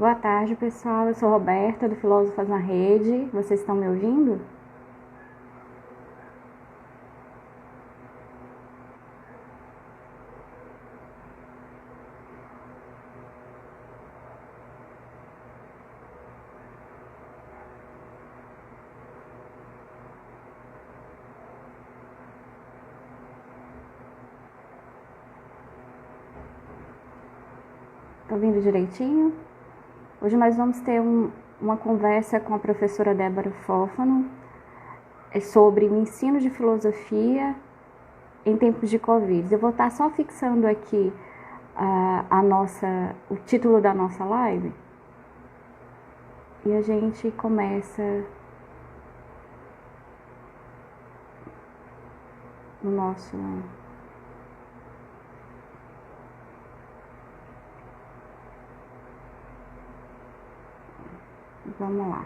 Boa tarde, pessoal. Eu sou Roberta, do Filósofas na Rede. Vocês estão me ouvindo? Estão ouvindo direitinho? Hoje nós vamos ter uma conversa com a professora Débora Fófano sobre o ensino de filosofia em tempos de Covid. Eu vou estar só fixando aqui o título da nossa live e a gente começa no nosso... Vamos lá.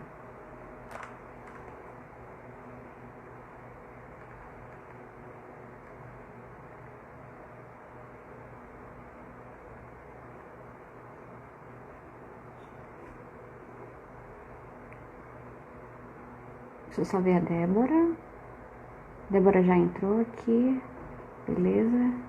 Deixa eu só ver a Débora. Débora já entrou aqui. Beleza.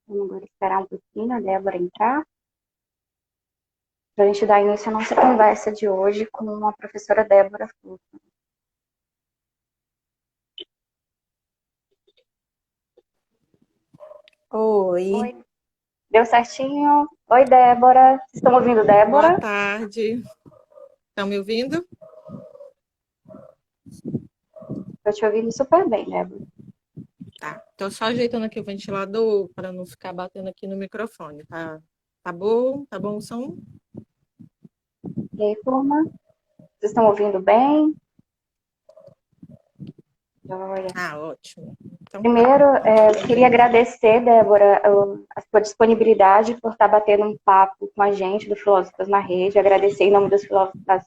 Vamos agora esperar um pouquinho a Débora entrar, para a gente dar início à nossa conversa de hoje com a professora Débora Fofano. Oi, Oi. Deu certinho? Oi, Débora. Vocês estão ouvindo, boa Débora? tarde. Estão me ouvindo? Estou te ouvindo super bem, Débora. Tá. Tô só ajeitando aqui o ventilador para não ficar batendo aqui no microfone. Tá bom? Tá bom o som? E aí, turma? Vocês estão ouvindo bem? Olha. Ótimo. Então tá. Primeiro, eu queria agradecer, Débora, a sua disponibilidade por estar batendo um papo com a gente do Filósofas na Rede. Agradecer em nome das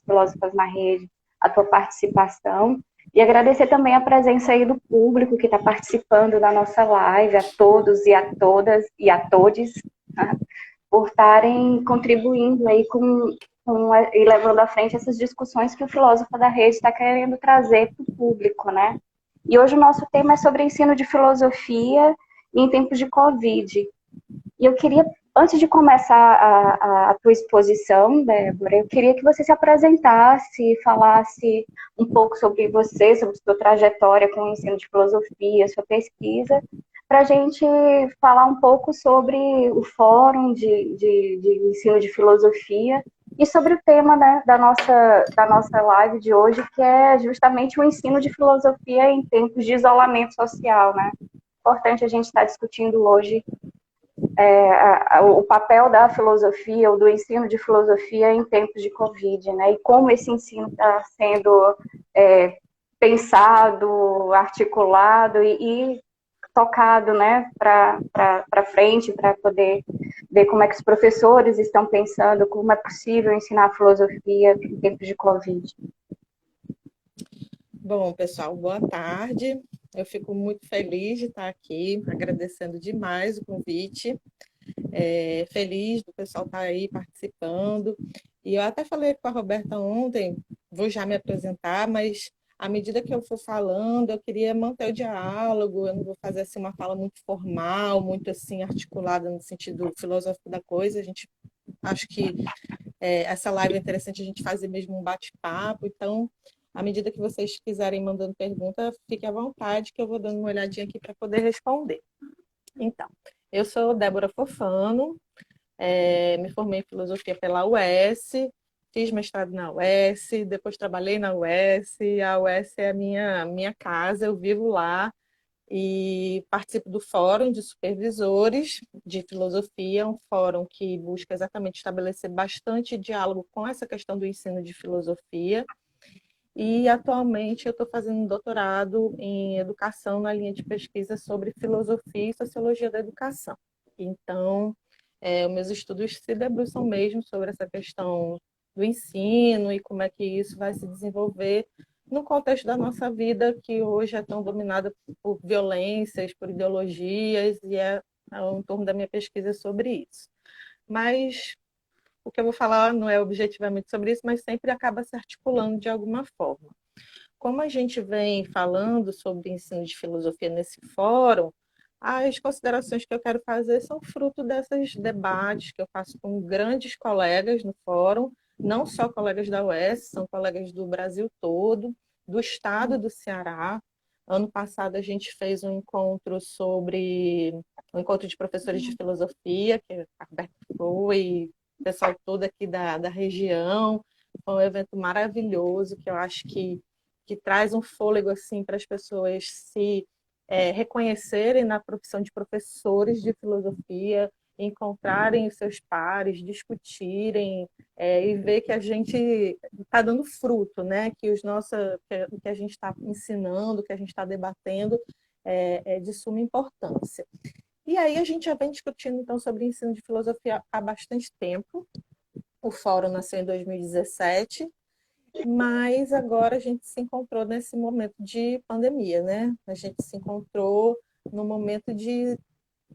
Filósofas na Rede a tua participação. E agradecer também a presença aí do público que está participando da nossa live, a todos e a todas e a todes, né, por estarem contribuindo aí e levando à frente essas discussões que o Filósofo da Rede está querendo trazer para o público, né? E hoje o nosso tema é sobre ensino de filosofia em tempos de Covid. E eu queria, antes de começar a tua exposição, Débora, eu queria que você se apresentasse, falasse um pouco sobre você, sobre sua trajetória com o ensino de filosofia, sua pesquisa, para a gente falar um pouco sobre o Fórum de Ensino de Filosofia e sobre o tema, né, da nossa live de hoje, que é justamente o ensino de filosofia em tempos de isolamento social, né? Importante a gente estar discutindo hoje o papel da filosofia ou do ensino de filosofia em tempos de Covid, né? E como esse ensino está sendo pensado, articulado e tocado, né, para frente, para poder ver como é que os professores estão pensando, como é possível ensinar filosofia em tempos de Covid. Bom, pessoal, boa tarde. Eu fico muito feliz de estar aqui, agradecendo demais o convite. Feliz do pessoal estar aí participando. E eu até falei com a Roberta ontem, vou já me apresentar, mas à medida que eu for falando, eu queria manter o diálogo, eu não vou fazer assim, uma fala muito formal, muito assim articulada no sentido filosófico da coisa. A gente acho que essa live é interessante a gente fazer mesmo um bate-papo, então à medida que vocês quiserem mandando pergunta, fique à vontade que eu vou dando uma olhadinha aqui para poder responder. Então, eu sou Débora Fofano, me formei em filosofia pela UES, fiz mestrado na UES, depois trabalhei na UES, a UES é a minha casa, eu vivo lá e participo do Fórum de Supervisores de Filosofia, um fórum que busca exatamente estabelecer bastante diálogo com essa questão do ensino de filosofia. E atualmente eu estou fazendo um doutorado em educação na linha de pesquisa sobre filosofia e sociologia da educação. Então, os meus estudos se debruçam mesmo sobre essa questão do ensino e como é que isso vai se desenvolver no contexto da nossa vida, que hoje é tão dominada por violências, por ideologias, e é em torno da minha pesquisa sobre isso. Mas o que eu vou falar não é objetivamente sobre isso, mas sempre acaba se articulando de alguma forma. Como a gente vem falando sobre ensino de filosofia nesse fórum, as considerações que eu quero fazer são fruto desses debates que eu faço com grandes colegas no fórum, não só colegas da UES, são colegas do Brasil todo, do estado do Ceará. Ano passado a gente fez um encontro de professores de filosofia, que a Roberta foi, o pessoal todo aqui da região. Foi um evento maravilhoso, que eu acho que traz um fôlego assim para as pessoas se reconhecerem na profissão de professores de filosofia, encontrarem os seus pares, discutirem e ver que a gente está dando fruto, né? Que o que a gente está ensinando, que a gente está debatendo é de suma importância. E aí a gente já vem discutindo então sobre ensino de filosofia há bastante tempo. O fórum nasceu em 2017, mas agora a gente se encontrou nesse momento de pandemia, né? A gente se encontrou no momento de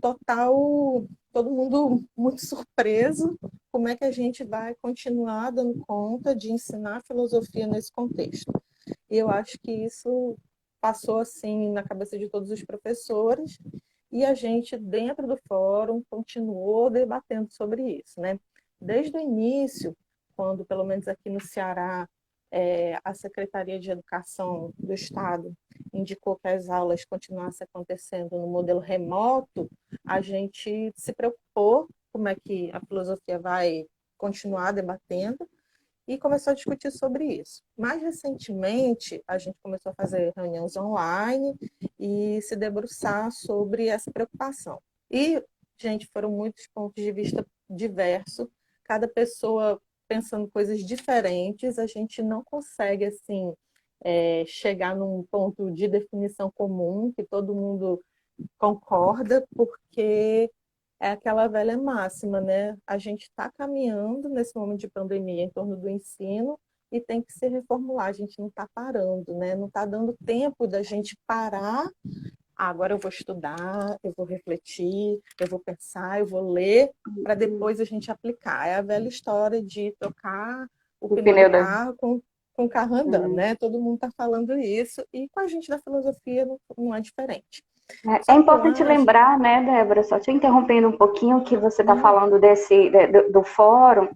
total, todo mundo muito surpreso, como é que a gente vai continuar dando conta de ensinar filosofia nesse contexto. E eu acho que isso passou assim na cabeça de todos os professores e a gente, dentro do fórum, continuou debatendo sobre isso, né? Desde o início, quando, pelo menos aqui no Ceará, a Secretaria de Educação do Estado indicou que as aulas continuassem acontecendo no modelo remoto, a gente se preocupou como é que a filosofia vai continuar debatendo e começou a discutir sobre isso. Mais recentemente, a gente começou a fazer reuniões online e se debruçar sobre essa preocupação. E, gente, foram muitos pontos de vista diversos, cada pessoa pensando coisas diferentes, a gente não consegue, assim, chegar num ponto de definição comum, que todo mundo concorda, porque é aquela velha máxima, né? A gente está caminhando nesse momento de pandemia em torno do ensino e tem que se reformular. A gente não está parando, né? Não está dando tempo da gente parar. Agora eu vou estudar, eu vou refletir, eu vou pensar, eu vou ler, para depois a gente aplicar. É a velha história de trocar o pneu do carro com o carro andando, né? Todo mundo está falando isso e com a gente da filosofia não é diferente. É importante lembrar, né, Débora, só te interrompendo um pouquinho, que você está falando do fórum.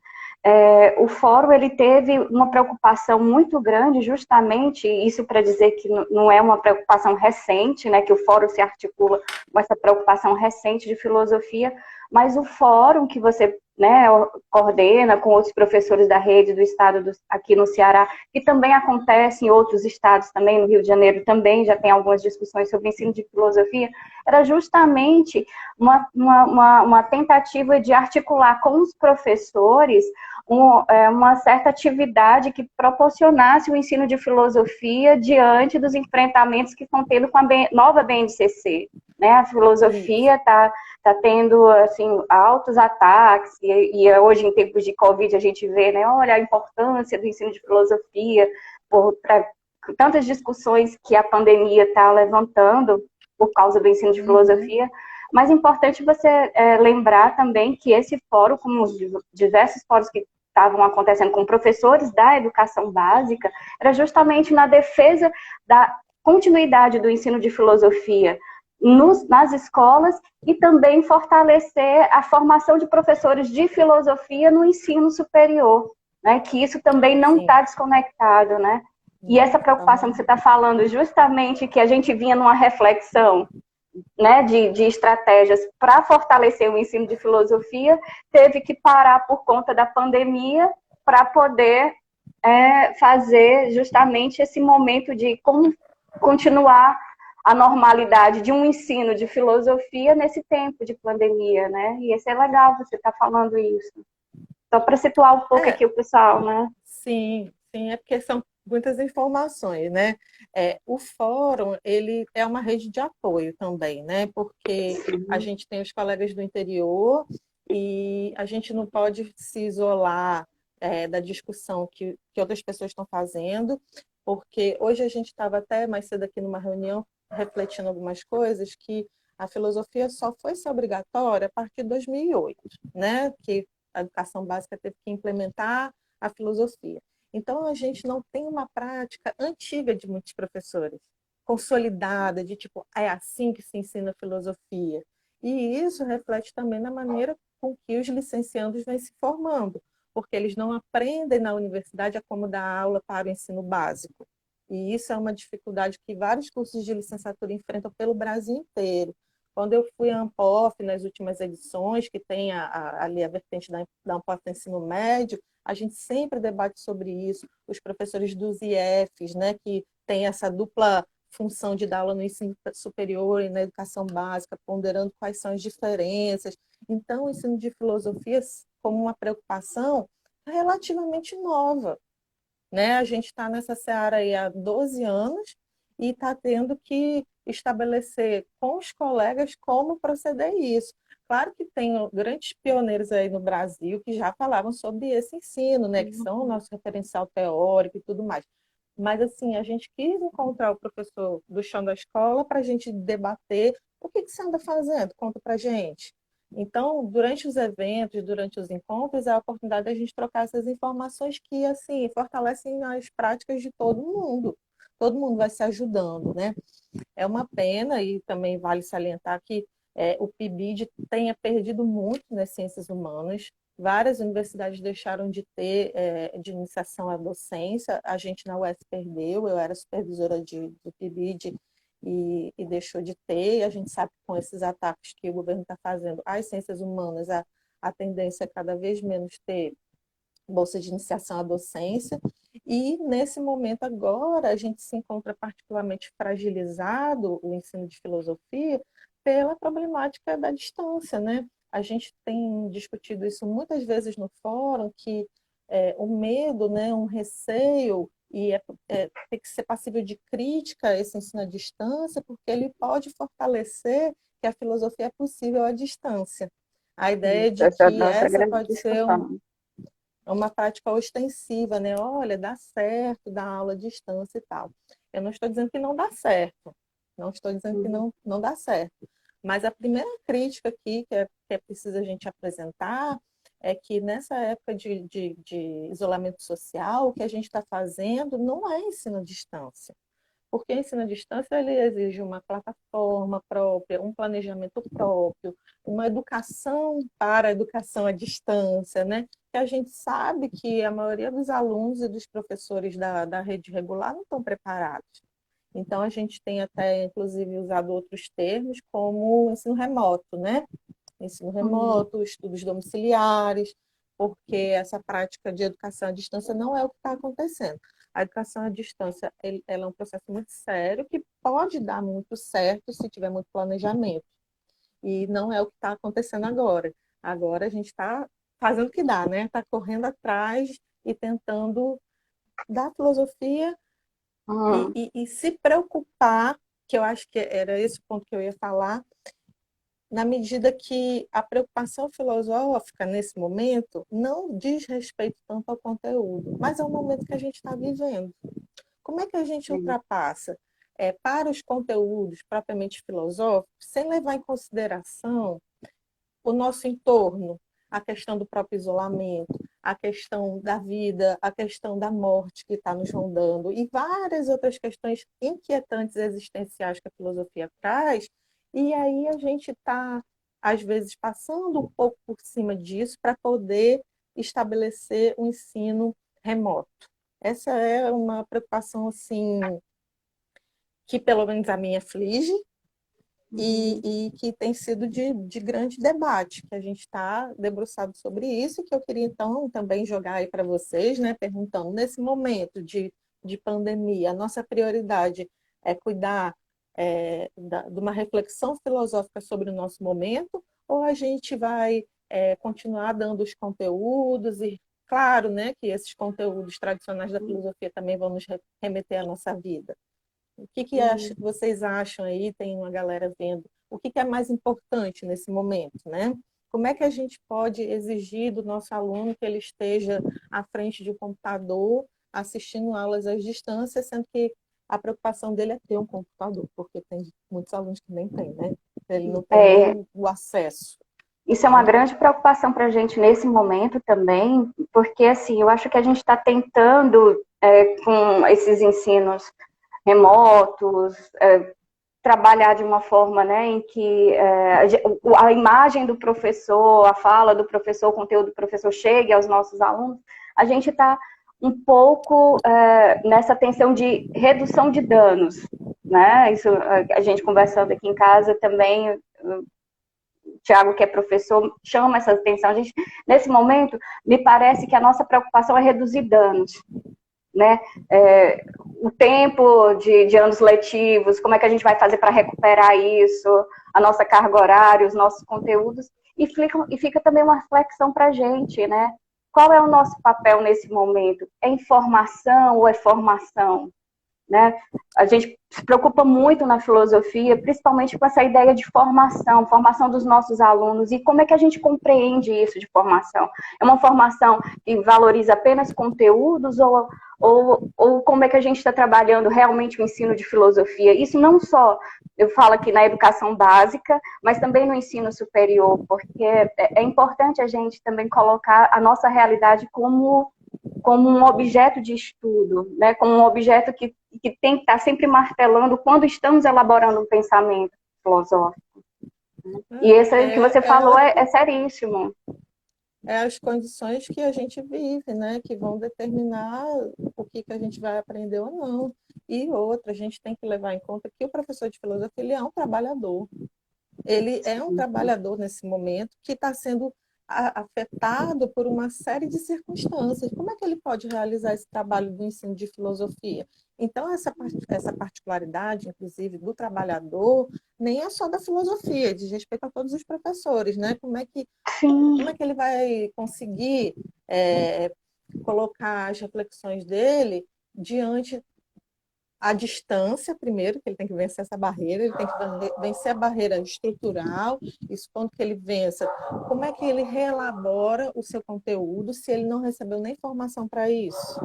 O fórum ele teve uma preocupação muito grande, justamente, isso para dizer que não é uma preocupação recente, né, que o fórum se articula com essa preocupação recente de filosofia, mas o fórum que você, né, coordena com outros professores da rede do estado aqui no Ceará, que também acontece em outros estados também, no Rio de Janeiro também já tem algumas discussões sobre ensino de filosofia, era justamente uma tentativa de articular com os professores uma certa atividade que proporcionasse o ensino de filosofia diante dos enfrentamentos que estão tendo com a nova BNCC. Né? A filosofia está tendo assim, altos ataques, e hoje, em tempos de Covid, a gente vê, né, olha a importância do ensino de filosofia, para tantas discussões que a pandemia está levantando por causa do ensino de filosofia. Mas é importante você lembrar também que esse fórum, como os diversos fóruns que estavam acontecendo com professores da educação básica, era justamente na defesa da continuidade do ensino de filosofia nas escolas e também fortalecer a formação de professores de filosofia no ensino superior, né? Que isso também não está desconectado, né? E essa preocupação que você está falando, justamente que a gente vinha numa reflexão, né, de estratégias para fortalecer o ensino de filosofia, teve que parar por conta da pandemia para poder fazer justamente esse momento de continuar a normalidade de um ensino de filosofia nesse tempo de pandemia, né? E isso é legal você estar falando isso. Só para situar um pouco aqui o pessoal, né? Sim, é porque são muitas informações, né? O fórum, ele é uma rede de apoio também, né? Porque a gente tem os colegas do interior e a gente não pode se isolar da discussão que outras pessoas estão fazendo, porque hoje a gente estava até mais cedo aqui numa reunião refletindo algumas coisas que a filosofia só foi ser obrigatória a partir de 2008, né? Que a educação básica teve que implementar a filosofia. Então, a gente não tem uma prática antiga de muitos professores, consolidada, de tipo, é assim que se ensina filosofia. E isso reflete também na maneira com que os licenciandos vêm se formando, porque eles não aprendem na universidade a como dar aula para o ensino básico. E isso é uma dificuldade que vários cursos de licenciatura enfrentam pelo Brasil inteiro. Quando eu fui à Ampof nas últimas edições, que tem ali a vertente da Ampof do ensino médio, a gente sempre debate sobre isso. Os professores dos IFs, né, que tem essa dupla função de dar aula no ensino superior e na educação básica, ponderando quais são as diferenças. Então, o ensino de filosofia, como uma preocupação, é relativamente nova, né? A gente está nessa seara aí há 12 anos e está tendo que estabelecer com os colegas como proceder isso. Claro que tem grandes pioneiros aí no Brasil que já falavam sobre esse ensino, né, que são o nosso referencial teórico e tudo mais. Mas, assim, a gente quis encontrar o professor do chão da escola para a gente debater o que você anda fazendo, conta para a gente. Então, durante os eventos, durante os encontros, é a oportunidade da gente trocar essas informações que, assim, fortalecem as práticas de todo mundo. Todo mundo vai se ajudando, né? É uma pena, e também vale salientar que o PIBID tenha perdido muito nas ciências humanas. Várias universidades deixaram de ter de iniciação à docência. A gente na UF perdeu, eu era supervisora do PIBID e deixou de ter. E a gente sabe que com esses ataques que o governo está fazendo às ciências humanas, a tendência é cada vez menos ter bolsa de iniciação à docência, e nesse momento agora a gente se encontra particularmente fragilizado, o ensino de filosofia, pela problemática da distância, né? A gente tem discutido isso muitas vezes no fórum, que o medo, né, um receio, e tem que ser passível de crítica esse ensino à distância, porque ele pode fortalecer que a filosofia é possível à distância. A ideia de Essa é que outra essa grande pode ser discussão. uma prática ostensiva, né? Olha, dá certo dar aula à distância e tal. Eu não estou dizendo que não dá certo, não estou dizendo que Uhum. não dá certo. Mas a primeira crítica aqui que é preciso a gente apresentar é que nessa época de isolamento social, o que a gente está fazendo não é ensino à distância. Porque o ensino à distância ele exige uma plataforma própria, um planejamento próprio, uma educação para a educação à distância, né? Que a gente sabe que a maioria dos alunos e dos professores da rede regular não estão preparados. Então, a gente tem até, inclusive, usado outros termos, como ensino remoto, né? Ensino Uhum. remoto, estudos domiciliares, porque essa prática de educação à distância não é o que está acontecendo. A educação à distância ela é um processo muito sério que pode dar muito certo se tiver muito planejamento. E não é o que está acontecendo agora. Agora a gente está fazendo o que dá, né? Está correndo atrás e tentando dar filosofia Uhum. e se preocupar, que eu acho que era esse o ponto que eu ia falar, na medida que a preocupação filosófica, nesse momento, não diz respeito tanto ao conteúdo, mas ao momento que a gente está vivendo. Como é que a gente Sim. ultrapassa para os conteúdos propriamente filosóficos, sem levar em consideração o nosso entorno, a questão do próprio isolamento, a questão da vida, a questão da morte que está nos rondando e várias outras questões inquietantes existenciais que a filosofia traz, e aí a gente está, às vezes, passando um pouco por cima disso para poder estabelecer um ensino remoto. Essa é uma preocupação assim que pelo menos a minha aflige, Uhum. e que tem sido de grande debate, que a gente está debruçado sobre isso, e que eu queria então também jogar aí para vocês, né, perguntando, nesse momento de pandemia, a nossa prioridade é cuidar de uma reflexão filosófica sobre o nosso momento, ou a gente vai continuar dando os conteúdos e claro, né, que esses conteúdos tradicionais da filosofia também vão nos remeter à nossa vida. O que Uhum. vocês acham aí? Tem uma galera vendo. O que é mais importante nesse momento, né? Como é que a gente pode exigir do nosso aluno que ele esteja à frente de um computador, assistindo aulas à distância, sendo que a preocupação dele é ter um computador, porque tem muitos alunos que nem têm, né? Ele não tem É, nem o acesso. isso é uma Né? grande preocupação para a gente nesse momento também, porque assim, eu acho que a gente está tentando, com esses ensinos remotos, trabalhar de uma forma, né, em que a imagem do professor, a fala do professor, o conteúdo do professor chegue aos nossos alunos. A gente está um pouco nessa tensão de redução de danos, né? Isso a gente conversando aqui em casa também. O Tiago, que é professor, chama essa atenção. A gente, nesse momento, me parece que a nossa preocupação é reduzir danos, né? O tempo de anos letivos, como é que a gente vai fazer para recuperar isso, a nossa carga horária, os nossos conteúdos, e fica também uma reflexão para a gente, né? Qual é o nosso papel nesse momento? É informação ou é formação? Né? A gente se preocupa muito na filosofia, principalmente com essa ideia de formação, formação dos nossos alunos, e como é que a gente compreende isso de formação? É uma formação que valoriza apenas conteúdos ou como é que a gente está trabalhando realmente o ensino de filosofia? Isso não só, eu falo aqui na educação básica, mas também no ensino superior, porque é importante a gente também colocar a nossa realidade como um objeto de estudo, né? Como um objeto que tem que estar sempre martelando quando estamos elaborando um pensamento filosófico. E esse que você falou é seríssimo. As condições que a gente vive, né? Que vão determinar o que a gente vai aprender ou não. E outra, a gente tem que levar em conta que o professor de filosofia ele é um trabalhador. Ele é um trabalhador nesse momento que está sendo afetado por uma série de circunstâncias. Como é que ele pode realizar esse trabalho do ensino de filosofia? Então, essa particularidade, inclusive, do trabalhador, nem é só da filosofia, diz respeito a todos os professores, né? Como é que ele vai conseguir colocar as reflexões dele diante a distância, primeiro, que ele tem que vencer essa barreira, ele tem que vencer a barreira estrutural, isso quando que ele vença, como é que ele reelabora o seu conteúdo se ele não recebeu nem formação para isso?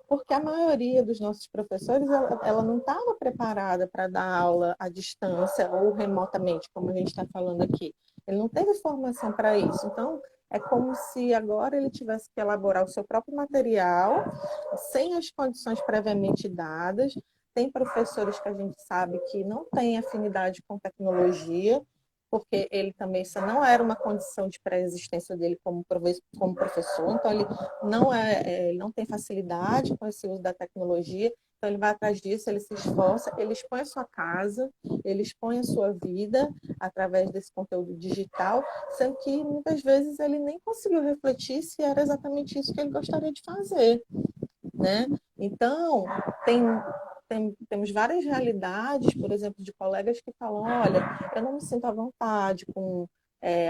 Porque a maioria dos nossos professores, ela não estava preparada para dar aula à distância ou remotamente, como a gente está falando aqui. Ele não teve formação para isso. Então, é como se agora ele tivesse que elaborar o seu próprio material, sem as condições previamente dadas. Tem professores que a gente sabe que não têm afinidade com tecnologia, porque ele também, isso não era uma condição de pré-existência dele como professor, então ele não tem facilidade com esse uso da tecnologia, então ele vai atrás disso, ele se esforça, ele expõe a sua casa, ele expõe a sua vida através desse conteúdo digital, sendo que muitas vezes ele nem conseguiu refletir se era exatamente isso que ele gostaria de fazer, né? Então, temos várias realidades, por exemplo, de colegas que falam, olha, eu não me sinto à vontade com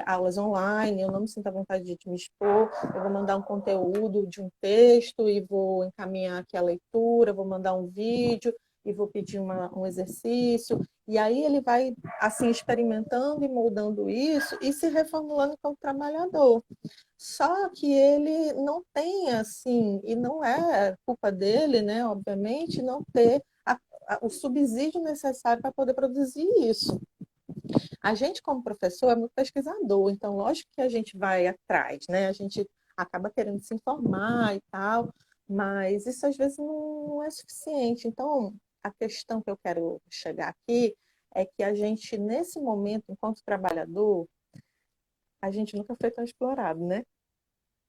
aulas online, eu não me sinto à vontade de me expor, eu vou mandar um conteúdo de um texto e vou encaminhar aqui a leitura, vou mandar um vídeo e vou pedir um exercício. E aí ele vai, assim, experimentando e moldando isso e se reformulando como trabalhador. Só que ele não tem, assim, e não é culpa dele, né, obviamente, não ter o subsídio necessário para poder produzir isso. A gente, como professor, é muito pesquisador, então, lógico que a gente vai atrás, né? A gente acaba querendo se informar e tal, mas isso às vezes não é suficiente. Então, a questão que eu quero chegar aqui é que a gente, nesse momento, enquanto trabalhador, a gente nunca foi tão explorado, né?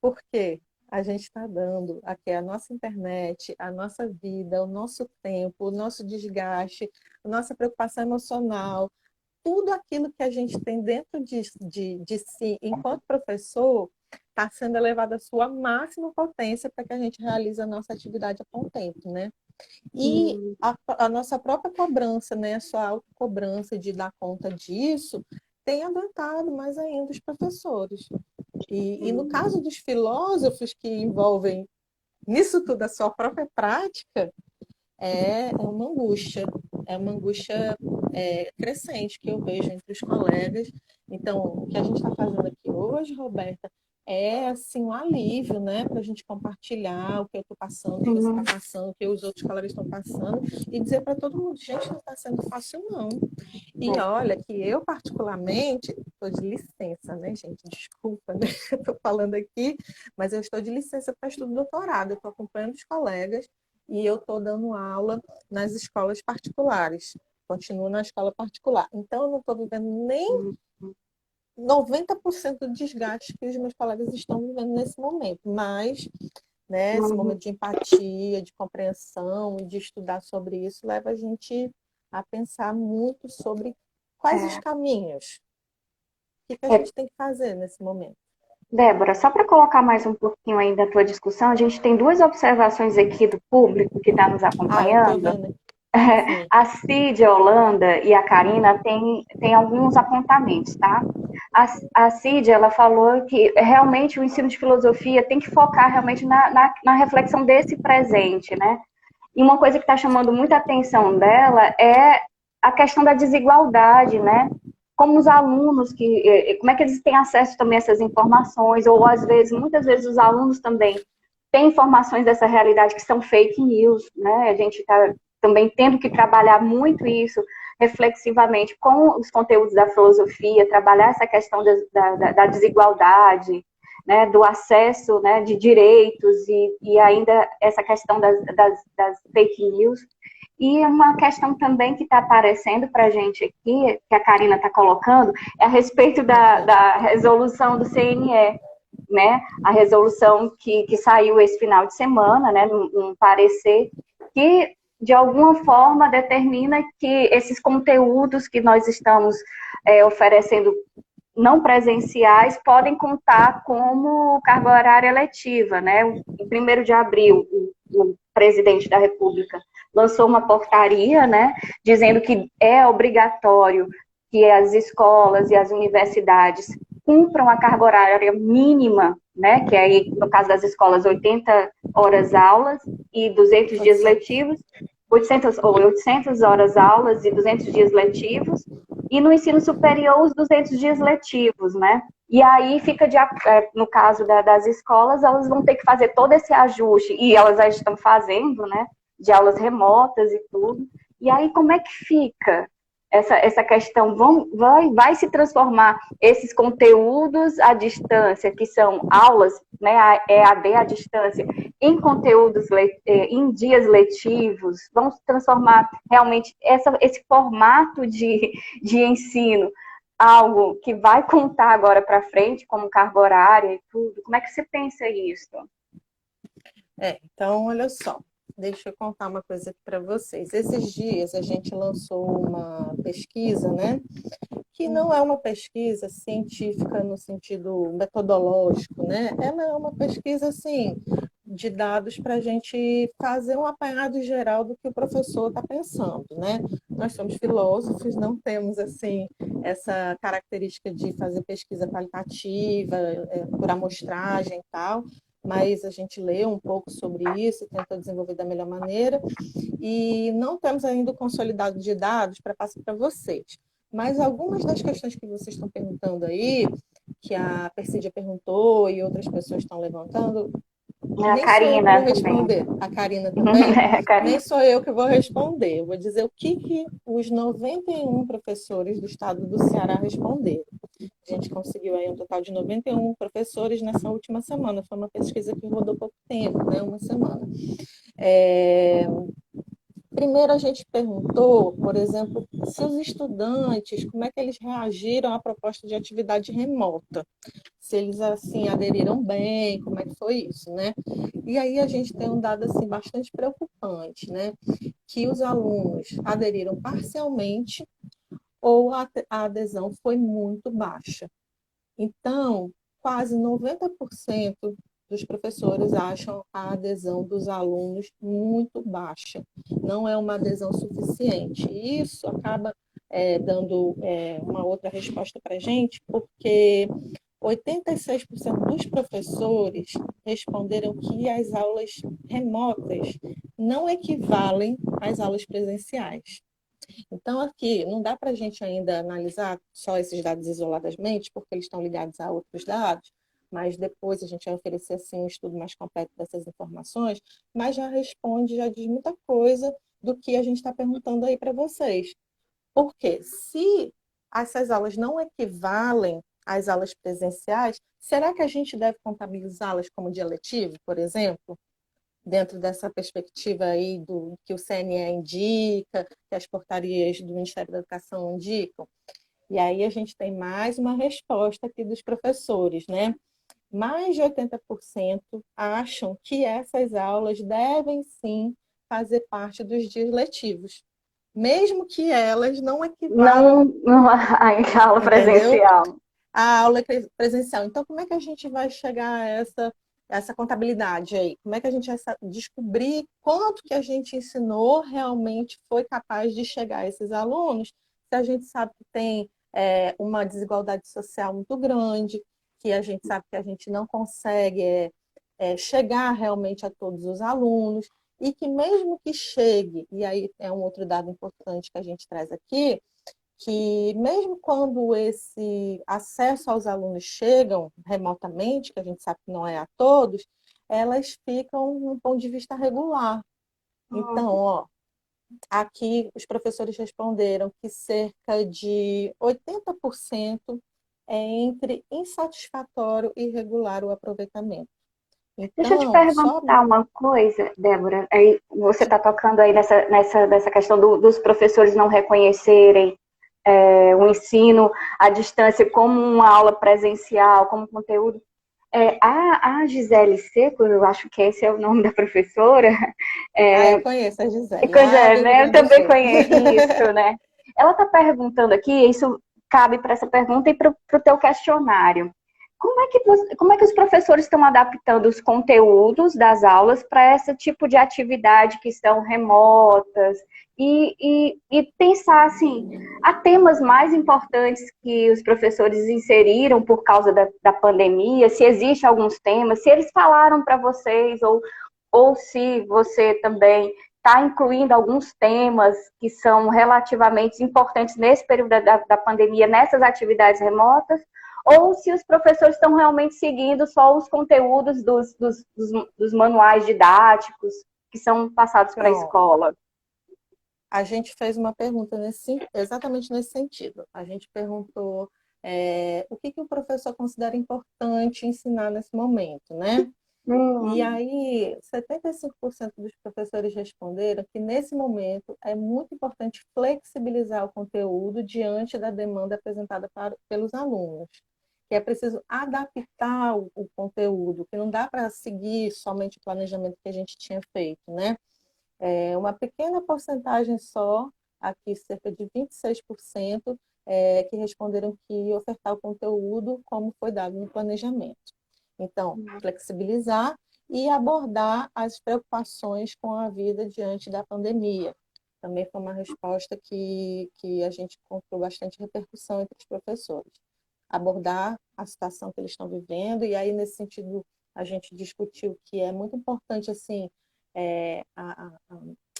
Porque a gente está dando aqui a nossa internet, a nossa vida, o nosso tempo, o nosso desgaste, a nossa preocupação emocional, tudo aquilo que a gente tem dentro de si, enquanto professor, está sendo elevado à sua máxima potência para que a gente realize a nossa atividade a contento, né? E a nossa própria cobrança, né? A sua autocobrança de dar conta disso, tem adoentado mais ainda os professores. E no caso dos filósofos que envolvem nisso tudo a sua própria prática, é uma angústia crescente que eu vejo entre os colegas. Então, o que a gente está fazendo aqui hoje, Roberta, é assim um alívio, né, para a gente compartilhar o que eu estou passando, o que você está passando, o que os outros colegas estão passando, e dizer para todo mundo, gente, não está sendo fácil, não. E olha que eu, particularmente, estou de licença, né, gente? Desculpa, né? Estou falando aqui, mas eu estou de licença para estudo doutorado. Eu estou acompanhando os colegas e eu estou dando aula nas escolas particulares. Continuo na escola particular. Então, eu não estou vivendo nem 90% do desgaste que os meus colegas estão vivendo nesse momento. Mas, né, esse momento de empatia, de compreensão, de estudar sobre isso, leva a gente a pensar muito sobre quais os caminhos, o que a gente tem que fazer nesse momento. Débora, só para colocar mais um pouquinho aí da tua discussão, a gente tem duas observações aqui do público que está nos acompanhando. Eu tô vendo. A Cídia Holanda e a Karina têm alguns apontamentos, tá? A Cídia, ela falou que realmente o ensino de filosofia tem que focar realmente na reflexão desse presente, né? E uma coisa que está chamando muita atenção dela é a questão da desigualdade, né? Como os alunos, como é que eles têm acesso também a essas informações, ou às vezes, muitas vezes os alunos também têm informações dessa realidade que são fake news, né? A gente está também tendo que trabalhar muito isso reflexivamente com os conteúdos da filosofia, trabalhar essa questão da desigualdade, né, do acesso, né, de direitos e ainda essa questão das fake news. E uma questão também que está aparecendo para a gente aqui, que a Karina está colocando, é a respeito da resolução do CNE, né? A resolução que saiu esse final de semana, né, num parecer, que de alguma forma determina que esses conteúdos que nós estamos oferecendo não presenciais podem contar como carga horária letiva, né? Em 1º de abril, o presidente da República lançou uma portaria, né, dizendo que é obrigatório que as escolas e as universidades cumpram a carga horária mínima, né, que é aí, no caso das escolas, 80 horas aulas e 200 dias letivos, 800 horas aulas e 200 dias letivos, e no ensino superior os 200 dias letivos, né? E aí fica, no caso das escolas, elas vão ter que fazer todo esse ajuste, e elas já estão fazendo, né, de aulas remotas e tudo. E aí como é que fica essa questão? Vai se transformar esses conteúdos à distância, que são aulas, né, a EAD à distância, em conteúdos, em dias letivos? Vão se transformar realmente esse formato de ensino algo que vai contar agora para frente como carga horária e tudo? Como é que você pensa isso? Então, olha só, deixa eu contar uma coisa aqui para vocês. Esses dias a gente lançou uma pesquisa, né? Que não é uma pesquisa científica no sentido metodológico, né? Ela é uma pesquisa, assim, de dados para a gente fazer um apanhado geral do que o professor está pensando, né? Nós somos filósofos, não temos, assim, essa característica de fazer pesquisa qualitativa, por amostragem e tal, mas a gente leu um pouco sobre isso, tentou desenvolver da melhor maneira, e não temos ainda o consolidado de dados para passar para vocês. Mas algumas das questões que vocês estão perguntando aí, que a Persídia perguntou e outras pessoas estão levantando, A Karina responder. também. A Karina também? Karina. Nem sou eu que vou responder. Eu vou dizer o que os 91 professores do estado do Ceará responderam. A gente conseguiu aí um total de 91 professores nessa última semana. Foi uma pesquisa que rodou pouco tempo, né? Uma semana. Primeiro a gente perguntou, por exemplo, se os estudantes, como é que eles reagiram à proposta de atividade remota. Se eles, assim, aderiram bem, como é que foi isso, né? E aí a gente tem um dado, assim, bastante preocupante, né? Que os alunos aderiram parcialmente ou a adesão foi muito baixa. Então, quase 90% dos professores acham a adesão dos alunos muito baixa. Não é uma adesão suficiente. E isso acaba dando uma outra resposta para a gente, porque 86% dos professores responderam que as aulas remotas não equivalem às aulas presenciais. Então, aqui, não dá para a gente ainda analisar só esses dados isoladamente, porque eles estão ligados a outros dados, mas depois a gente vai oferecer assim, um estudo mais completo dessas informações, mas já responde, já diz muita coisa do que a gente está perguntando aí para vocês. Porque se essas aulas não equivalem às aulas presenciais, será que a gente deve contabilizá-las como dia letivo, por exemplo? Dentro dessa perspectiva aí do que o CNE indica, que as portarias do Ministério da Educação indicam. E aí a gente tem mais uma resposta aqui dos professores, né? Mais de 80% acham que essas aulas devem sim fazer parte dos dias letivos, mesmo que elas não Não, equivalem, não a aula entendeu? presencial. A aula presencial. Então, como é que a gente vai chegar a essa contabilidade aí? Como é que a gente vai descobrir quanto que a gente ensinou realmente foi capaz de chegar a esses alunos, se a gente sabe que tem uma desigualdade social muito grande, que a gente sabe que a gente não consegue chegar realmente a todos os alunos, e que mesmo que chegue, e aí é um outro dado importante que a gente traz aqui, que mesmo quando esse acesso aos alunos chegam remotamente, que a gente sabe que não é a todos, elas ficam num ponto de vista regular. Então, ó, aqui os professores responderam que cerca de 80% é entre insatisfatório e irregular o aproveitamento. Deixa eu te Então, só perguntar uma coisa, Débora. Aí você está tocando aí nessa questão dos professores não reconhecerem o ensino à distância como uma aula presencial, como conteúdo. A Gisele Seco, eu acho que esse é o nome da professora. eu conheço a Gisele, Pois lá do é, Rio né? Eu Grande do também Sul. conheço isso, né? Ela está perguntando aqui, isso cabe para essa pergunta e para o teu questionário. Como é que os professores estão adaptando os conteúdos das aulas para esse tipo de atividade que são remotas e pensar assim, há temas mais importantes que os professores inseriram por causa da pandemia, se existem alguns temas, se eles falaram para vocês ou se você também está incluindo alguns temas que são relativamente importantes nesse período da pandemia, nessas atividades remotas, ou se os professores estão realmente seguindo só os conteúdos dos manuais didáticos que são passados para a Pronto. escola. A gente fez uma pergunta exatamente nesse sentido. A gente perguntou o que o professor considera importante ensinar nesse momento, né? E aí, 75% dos professores responderam que, nesse momento, é muito importante flexibilizar o conteúdo diante da demanda apresentada pelos alunos. Que é preciso adaptar o conteúdo, que não dá para seguir somente o planejamento que a gente tinha feito, né? Uma pequena porcentagem só, aqui cerca de 26%, que responderam que ia ofertar o conteúdo como foi dado no planejamento. Então, flexibilizar e abordar as preocupações com a vida diante da pandemia. Também foi uma resposta que a gente encontrou bastante repercussão entre os professores. Abordar a situação que eles estão vivendo, e aí, nesse sentido, a gente discutiu que é muito importante, assim, a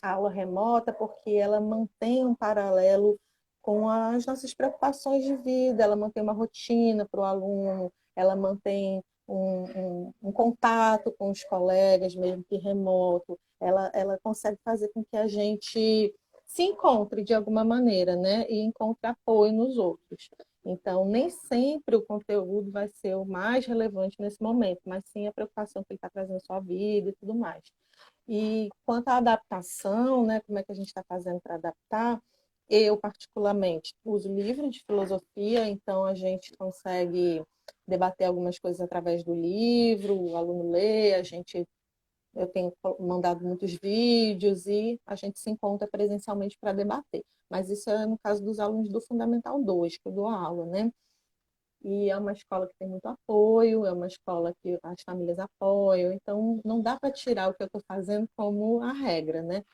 aula remota, porque ela mantém um paralelo com as nossas preocupações de vida, ela mantém uma rotina para o aluno, ela mantém um contato com os colegas, mesmo que remoto, ela consegue fazer com que a gente se encontre de alguma maneira, né? E encontre apoio nos outros. Então, nem sempre o conteúdo vai ser o mais relevante nesse momento, mas sim a preocupação que ele está trazendo à sua vida e tudo mais. E quanto à adaptação, né, como é que a gente está fazendo para adaptar, eu, particularmente, uso livro de filosofia, então a gente consegue debater algumas coisas através do livro, o aluno lê, eu tenho mandado muitos vídeos e a gente se encontra presencialmente para debater. Mas isso é no caso dos alunos do Fundamental 2, que eu dou aula, né? E é uma escola que tem muito apoio, é uma escola que as famílias apoiam, então não dá para tirar o que eu estou fazendo como a regra, né?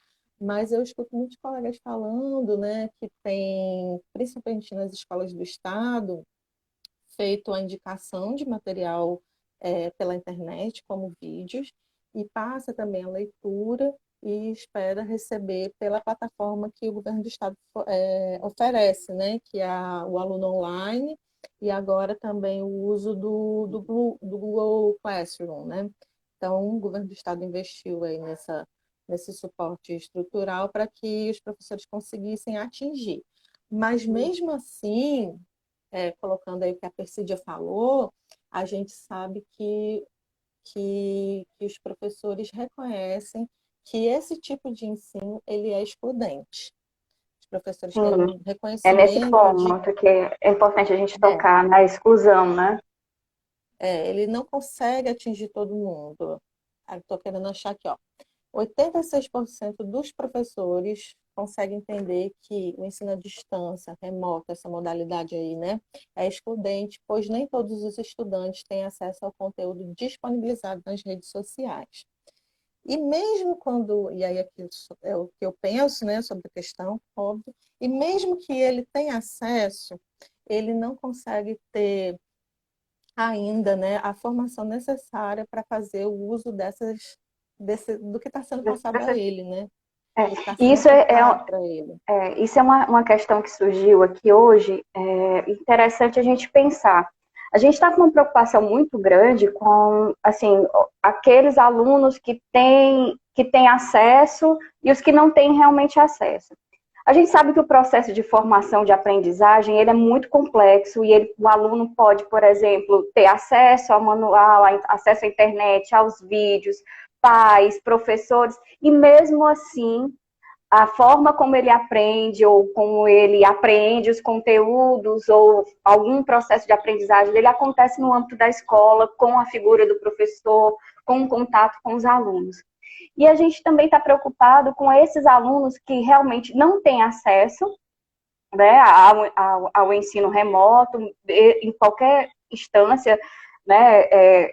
Mas eu escuto muitos colegas falando, né, que tem, principalmente nas escolas do estado, feito a indicação de material pela internet, como vídeos, e passa também a leitura e espera receber pela plataforma que o governo do estado oferece, né? Que é o aluno online e agora também o uso do Google Classroom, né? Então, o governo do estado investiu aí nesse suporte estrutural para que os professores conseguissem atingir. Mas mesmo assim, colocando aí o que a Persídia falou, a gente sabe que os professores reconhecem que esse tipo de ensino ele é excludente. Os professores têm Sim, um é nesse reconhecimento de ponto que é importante a gente é, tocar na exclusão, né? ele não consegue atingir todo mundo. Estou querendo achar aqui, ó. 86% dos professores conseguem entender que o ensino à distância, remoto, essa modalidade aí, né, é excludente, pois nem todos os estudantes têm acesso ao conteúdo disponibilizado nas redes sociais. E mesmo quando, e aí aqui é o que eu penso, né, sobre a questão, óbvio, e mesmo que ele tenha acesso, ele não consegue ter ainda, né, a formação necessária para fazer o uso do que está sendo passado a ele, né? É, Do que está e sendo aplicado para ele. isso é uma questão que surgiu aqui hoje, é interessante a gente pensar. A gente está com uma preocupação muito grande com, assim, aqueles alunos que têm acesso e os que não têm realmente acesso. A gente sabe que o processo de formação de aprendizagem ele é muito complexo e o aluno pode, por exemplo, ter acesso ao manual, acesso à internet, aos vídeos, pais, professores, e mesmo assim a forma como ele aprende ou como ele apreende os conteúdos ou algum processo de aprendizagem dele acontece no âmbito da escola, com a figura do professor, com o contato com os alunos. E a gente também está preocupado com esses alunos que realmente não têm acesso, né, ao ensino remoto, em qualquer instância, né,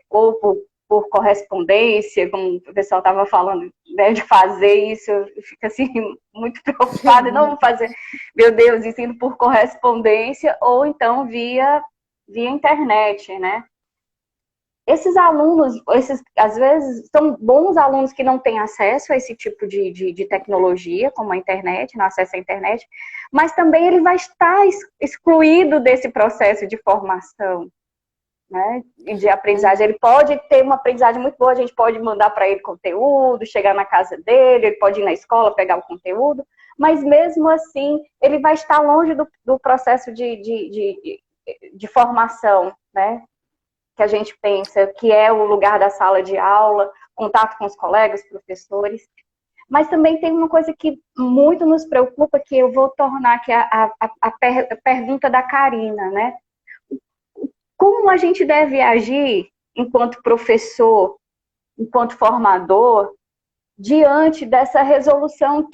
ou por correspondência, como o pessoal estava falando, né, de fazer isso, eu fico assim, muito preocupada, não vou fazer, meu Deus, ensino por correspondência, ou então via internet, né? Esses alunos, às vezes, são bons alunos que não têm acesso a esse tipo de tecnologia, como a internet, no acesso à internet, mas também ele vai estar excluído desse processo de formação, né, e de aprendizagem. Ele pode ter uma aprendizagem muito boa, a gente pode mandar para ele conteúdo, chegar na casa dele, ele pode ir na escola pegar o conteúdo, mas mesmo assim, ele vai estar longe do processo de formação, né, que a gente pensa que é o lugar da sala de aula, contato com os colegas, professores. Mas também tem uma coisa que muito nos preocupa, que eu vou tornar aqui a pergunta da Karina, né? Como a gente deve agir enquanto professor, enquanto formador, diante dessa resolução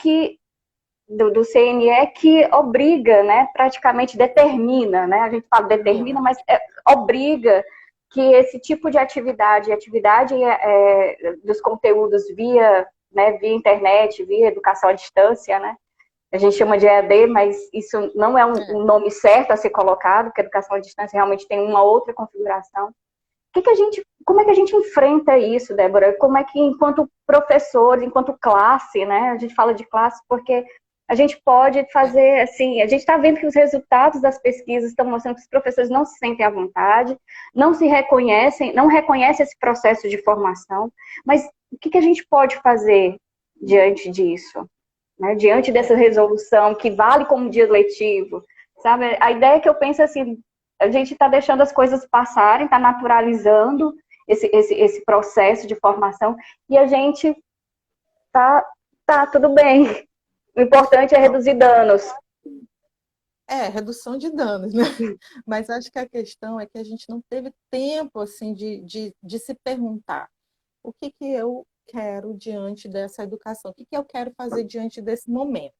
do CNE que obriga, né, praticamente determina, né, a gente fala determina, mas obriga que esse tipo de atividade dos conteúdos via internet, via educação à distância, né, a gente chama de EAD, mas isso não é um nome certo a ser colocado, porque a educação à distância realmente tem uma outra configuração. Como é que a gente enfrenta isso, Débora? Como é que, enquanto professor, enquanto classe, né? A gente fala de classe porque a gente pode fazer, assim, a gente está vendo que os resultados das pesquisas estão mostrando que os professores não se sentem à vontade, não se reconhecem, não reconhecem esse processo de formação, mas o que a gente pode fazer diante disso? Né? Diante dessa resolução que vale como dia letivo, sabe? A ideia que eu penso assim, a gente está deixando as coisas passarem, está naturalizando esse processo de formação e a gente tá tudo bem. O importante é Não, reduzir danos. redução de danos, né? Mas acho que a questão é que a gente não teve tempo assim de se perguntar o que eu quero diante dessa educação, o que eu quero fazer diante desse momento.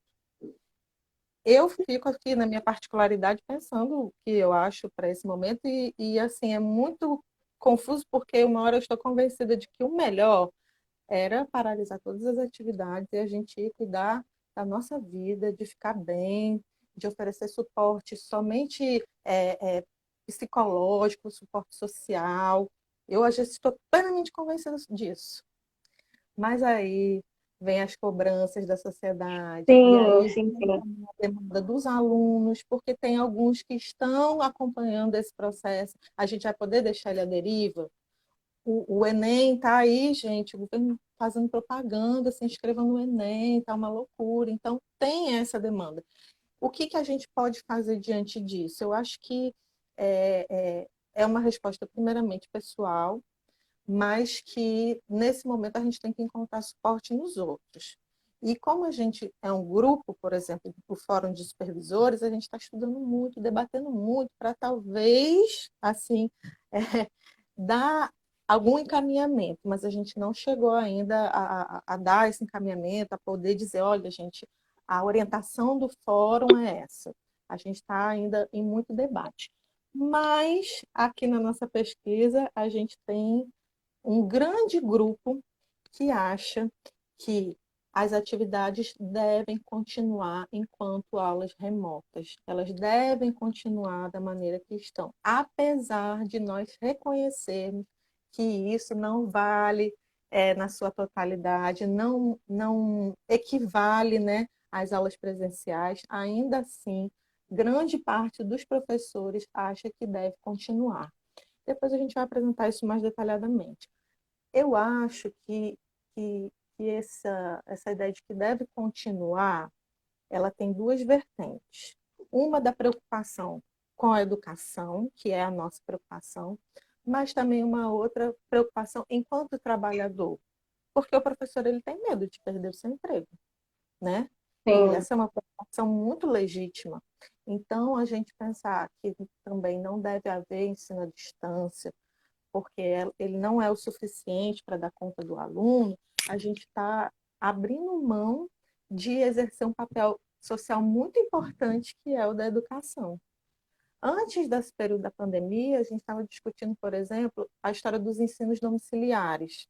Eu fico aqui na minha particularidade pensando o que eu acho para esse momento e assim é muito confuso porque uma hora eu estou convencida de que o melhor era paralisar todas as atividades e a gente ir cuidar da nossa vida, de ficar bem, de oferecer suporte somente psicológico, suporte social. Eu já estou plenamente convencida disso. Mas aí vem as cobranças da sociedade, e Sim, aí sim, vem sim. a demanda dos alunos, porque tem alguns que estão acompanhando esse processo. A gente vai poder deixar ele à deriva? O Enem está aí, gente, o governo fazendo propaganda, se inscreva no Enem, está uma loucura. Então, tem essa demanda. O que, que a gente pode fazer diante disso? Eu acho que é uma resposta primeiramente pessoal, mas que nesse momento a gente tem que encontrar suporte nos outros. E como a gente é um grupo, por exemplo, o Fórum de Supervisores, a gente está estudando muito, debatendo muito, para talvez, assim, é, dar algum encaminhamento, mas a gente não chegou ainda a dar esse encaminhamento, a poder dizer, olha, gente, a orientação do fórum é essa. A gente está ainda em muito debate. Mas aqui na nossa pesquisa, a gente tem um grande grupo que acha que as atividades devem continuar enquanto aulas remotas. Elas devem continuar da maneira que estão, apesar de nós reconhecermos que isso não vale na sua totalidade, não equivale, né, às aulas presenciais. Ainda assim, grande parte dos professores acha que deve continuar. Depois a gente vai apresentar isso mais detalhadamente. Eu acho que essa ideia de que deve continuar, ela tem duas vertentes. Uma da preocupação com a educação, que é a nossa preocupação, mas também uma outra preocupação enquanto trabalhador, porque o professor ele tem medo de perder o seu emprego, né? E Sim. essa é uma preocupação muito legítima. Então, a gente pensar que também não deve haver ensino à distância, porque ele não é o suficiente para dar conta do aluno, a gente está abrindo mão de exercer um papel social muito importante, que é o da educação. Antes desse período da pandemia, a gente estava discutindo, por exemplo, a história dos ensinos domiciliares.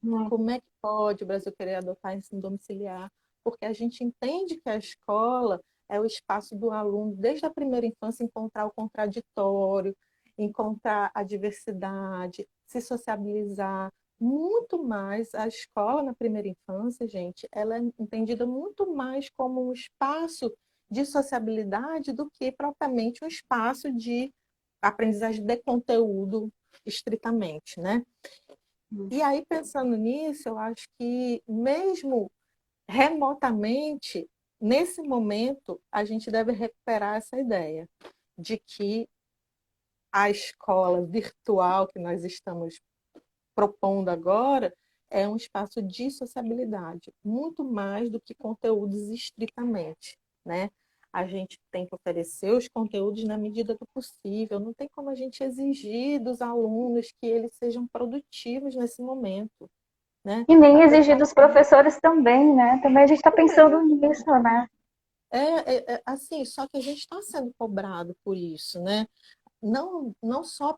Como é que pode o Brasil querer adotar ensino domiciliar? Porque a gente entende que a escola é o espaço do aluno, desde a primeira infância, encontrar o contraditório, encontrar a diversidade, se sociabilizar. Muito mais, a escola na primeira infância, gente, ela é entendida muito mais como um espaço de sociabilidade do que propriamente um espaço de aprendizagem de conteúdo estritamente, né? E aí, pensando nisso, eu acho que mesmo remotamente, nesse momento, a gente deve recuperar essa ideia de que a escola virtual que nós estamos propondo agora é um espaço de sociabilidade, muito mais do que conteúdos estritamente, né? A gente tem que oferecer os conteúdos na medida do possível, não tem como a gente exigir dos alunos que eles sejam produtivos nesse momento, né? E nem exigir Apesar dos professores também, né? Também a gente está pensando também, nisso, né? assim, só que a gente está sendo cobrado por isso, né? Não só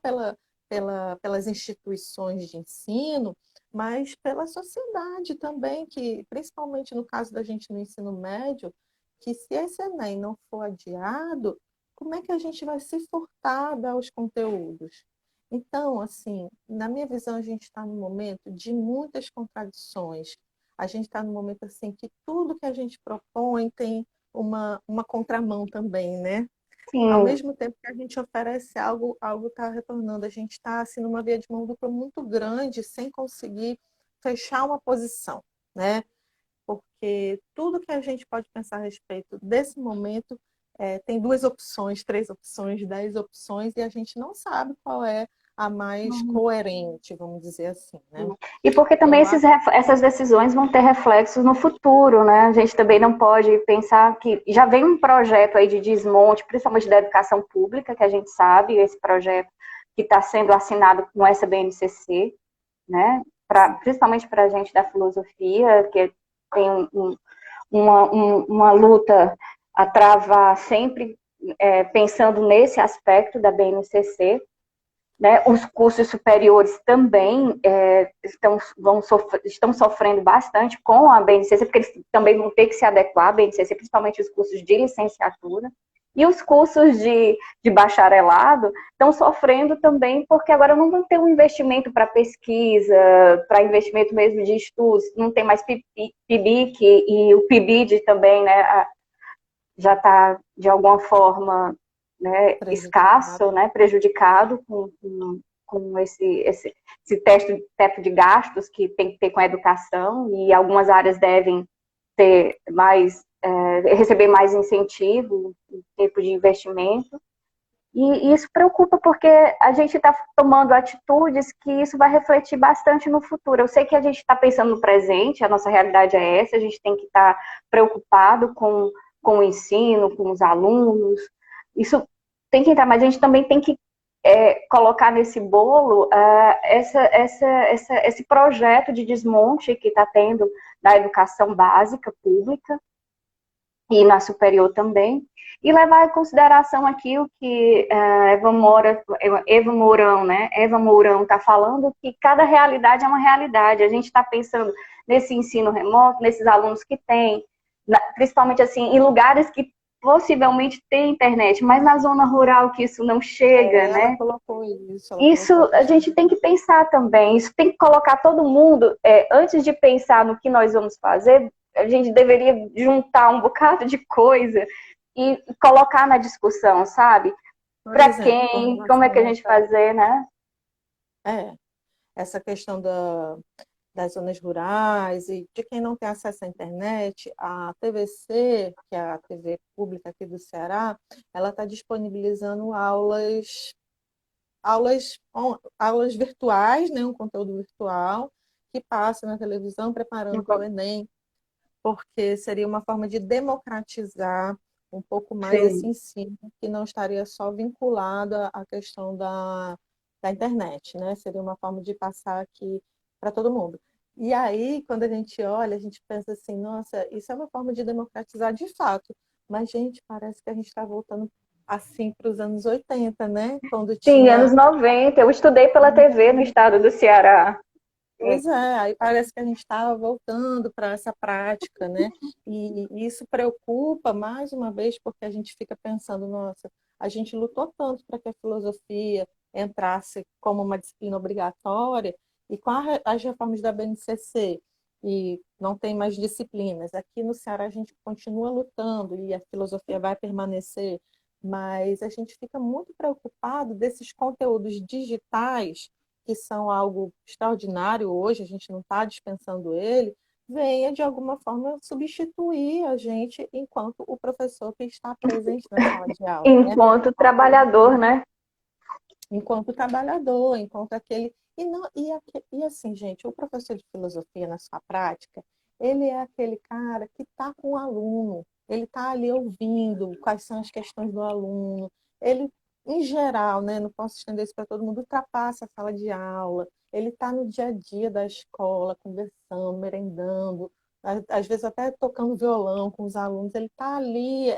pelas instituições de ensino, mas pela sociedade também, que, principalmente no caso da gente no ensino médio, que se esse Enem não for adiado, como é que a gente vai se furtar a dar os conteúdos? Então, assim, na minha visão, a gente está num momento de muitas contradições. A gente está num momento assim que tudo que a gente propõe tem uma contramão também, né? Ao Sim. mesmo tempo que a gente oferece algo, algo está retornando. A gente está assim, numa via de mão dupla muito grande, sem conseguir fechar uma posição, né? Porque tudo que a gente pode pensar a respeito desse momento tem duas opções, três opções, 10 opções, e a gente não sabe qual é a mais coerente, vamos dizer assim, né? E porque também Eu acho essas decisões vão ter reflexos no futuro, né? A gente também não pode pensar que já vem um projeto aí de desmonte, principalmente da educação pública, que a gente sabe, esse projeto que está sendo assinado com essa BNCC, né? Principalmente para a gente da filosofia, que tem uma luta a travar sempre pensando nesse aspecto da BNCC, né? Os cursos superiores também estão sofrendo bastante com a BNCC, porque eles também vão ter que se adequar à BNCC, principalmente os cursos de licenciatura. E os cursos de bacharelado estão sofrendo também, porque agora não vão ter um investimento para pesquisa, para investimento mesmo de estudos, não tem mais PIBIC e o PIBID também, né, já está, de alguma forma, né, escasso, Prejudicado. né, prejudicado com esse teto de gastos que tem que ter com a educação, e algumas áreas devem ter mais, receber mais incentivo em tempo de investimento. E isso preocupa porque a gente está tomando atitudes que isso vai refletir bastante no futuro. Eu sei que a gente está pensando no presente, a nossa realidade é essa, a gente tem que estar preocupado com o ensino, com os alunos. Isso tem que entrar, mas a gente também tem que colocar nesse bolo esse projeto de desmonte que está tendo na educação básica pública e na superior também, e levar em consideração aqui o que Eva Mourão, né? Eva Mourão está falando, que cada realidade é uma realidade. A gente está pensando nesse ensino remoto, nesses alunos que têm, principalmente assim, em lugares que possivelmente tem internet, mas na zona rural que isso não chega, Ela né? colocou isso, ela Isso colocou a a questão. gente tem que pensar também, isso tem que colocar todo mundo, antes de pensar no que nós vamos fazer, a gente deveria juntar um bocado de coisa e colocar na discussão, sabe? Por Para exemplo, com quem, como é que a relação a gente fazer, né? essa questão das zonas rurais e de quem não tem acesso à internet, a TVC, que é a TV pública aqui do Ceará, ela está disponibilizando aulas virtuais, né, um conteúdo virtual que passa na televisão preparando para o Enem, porque seria uma forma de democratizar um pouco mais esse Sim. ensino, que não estaria só vinculado à questão da internet, né? Seria uma forma de passar aqui para todo mundo. E aí, quando a gente olha, a gente pensa assim, nossa, isso é uma forma de democratizar de fato. Mas, gente, parece que a gente está voltando assim para os anos 80, né? Quando Sim, anos tinha. 90. Eu estudei pela TV no estado do Ceará. Pois é, aí parece que a gente estava voltando para essa prática, né? E isso preocupa mais uma vez, porque a gente fica pensando, nossa, a gente lutou tanto para que a filosofia entrasse como uma disciplina obrigatória, e com as reformas da BNCC, e não tem mais disciplinas. Aqui no Ceará a gente continua lutando e a filosofia vai permanecer, mas a gente fica muito preocupado desses conteúdos digitais que são algo extraordinário hoje, a gente não está dispensando ele, venha de alguma forma substituir a gente enquanto o professor que está presente na sala de aula, né? Enquanto trabalhador, né? Enquanto trabalhador, enquanto aquele. E assim, gente, o professor de filosofia, na sua prática, ele é aquele cara que está com o aluno, ele está ali ouvindo quais são as questões do aluno, ele, em geral, né, não posso estender isso para todo mundo, ultrapassa a sala de aula, ele está no dia a dia da escola, conversando, merendando, às vezes até tocando violão com os alunos, ele está ali,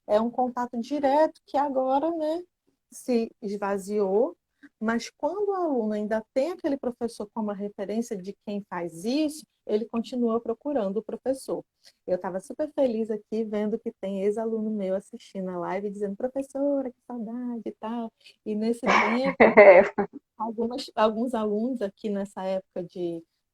é um contato direto que agora, né, se esvaziou, mas quando o aluno ainda tem aquele professor como a referência de quem faz isso, ele continua procurando o professor. Eu estava super feliz aqui vendo que tem ex-aluno meu assistindo a live dizendo, professora, que saudade e tal. E nesse tempo, alguns alunos aqui nessa época